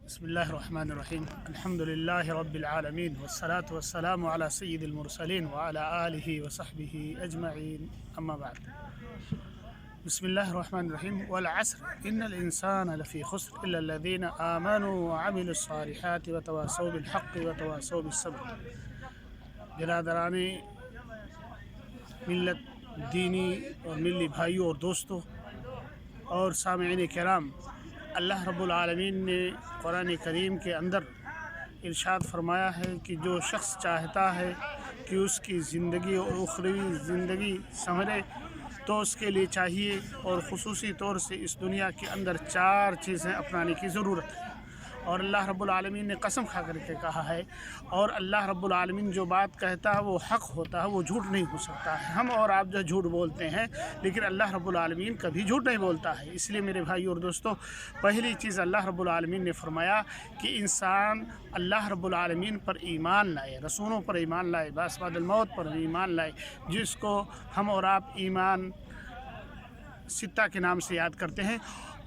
بسم الله الرحمن الرحيم. الحمد لله رب العالمين والصلاة والسلام على سيد المرسلين وعلى آله وصحبه أجمعين. أما بعد. بسم الله الرحمن الرحيم. والعصر إن الإنسان لفي خسر إلا الذين آمنوا وعملوا الصالحات وتواصوا بالحق وتواصوا بالصبر. برادرانی ملت دینی اور ملی بھائیوں اور دوستوں اور سامعین کرام، اللہ رب العالمین نے قرآن کریم کے اندر ارشاد فرمایا ہے کہ جو شخص چاہتا ہے کہ اس کی زندگی اور اخروی زندگی سنورے تو اس کے لیے چاہیے اور خصوصی طور سے اس دنیا کے اندر 4 چیزیں اپنانے کی ضرورت ہے۔ اور اللہ رب العالمین نے قسم کھا کر کے کہا ہے، اور اللہ رب العالمین جو بات کہتا ہے وہ حق ہوتا ہے، وہ جھوٹ نہیں ہو سکتا ہے۔ ہم اور آپ جو جھوٹ بولتے ہیں، لیکن اللہ رب العالمین کبھی جھوٹ نہیں بولتا ہے۔ اس لیے میرے بھائی اور دوستو، پہلی چیز اللہ رب العالمین نے فرمایا کہ انسان اللہ رب العالمین پر ایمان لائے، رسولوں پر ایمان لائے، بعد الموت پر ایمان لائے، جس کو ہم اور آپ ایمان 6 کے نام سے یاد کرتے ہیں۔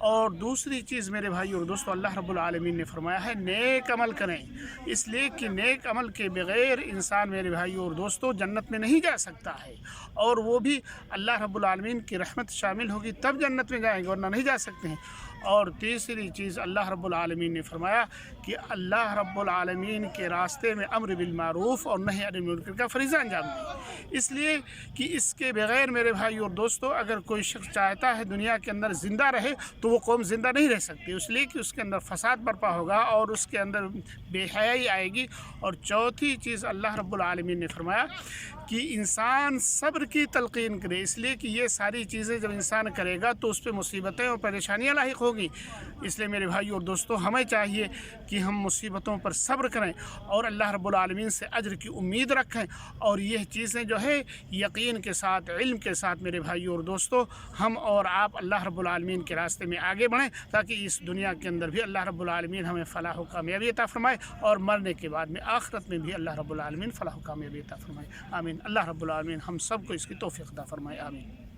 اور دوسری چیز میرے بھائی اور دوستو، اللہ رب العالمین نے فرمایا ہے نیک عمل کریں، اس لیے کہ نیک عمل کے بغیر انسان میرے بھائی اور دوستو جنت میں نہیں جا سکتا ہے، اور وہ بھی اللہ رب العالمین کی رحمت شامل ہوگی تب جنت میں جائیں گے، ورنہ نہیں جا سکتے ہیں۔ اور تیسری چیز اللہ رب العالمین نے فرمایا کہ اللہ رب العالمین کے راستے میں امر بالمعروف اور نہی عن المنکر کا فریضہ انجام دیں، اس لیے کہ اس کے بغیر میرے بھائی اور دوستو اگر کوئی شخص چاہتا ہے دنیا کے اندر زندہ رہے تو وہ قوم زندہ نہیں رہ سکتی، اس لیے کہ اس کے اندر فساد برپا ہوگا اور اس کے اندر بے حیائی آئے گی۔ اور چوتھی چیز اللہ رب العالمین نے فرمایا کہ انسان صبر کی تلقین کرے، اس لیے کہ یہ ساری چیزیں جب انسان کرے گا تو اس پہ مصیبتیں اور پریشانیاں لاحق ہوگی۔ اس لیے میرے بھائی اور دوستو، ہمیں چاہیے کہ ہم مصیبتوں پر صبر کریں اور اللہ رب العالمین سے اجر کی امید رکھیں، اور یہ چیزیں جو ہے یقین کے ساتھ، علم کے ساتھ میرے بھائی اور دوستو ہم اور آپ اللہ رب العالمین کے راستے میں آگے بڑھیں، تاکہ اس دنیا کے اندر بھی اللہ رب العالمین ہمیں فلاح و کامیابی عطا فرمائے، اور مرنے کے بعد میں آخرت میں بھی اللہ رب العالمین فلاح و کامیابی عطا فرمائے۔ آمین۔ اللہ رب العالمین ہم سب کو اس کی توفیق عطا فرمائے۔ آمین۔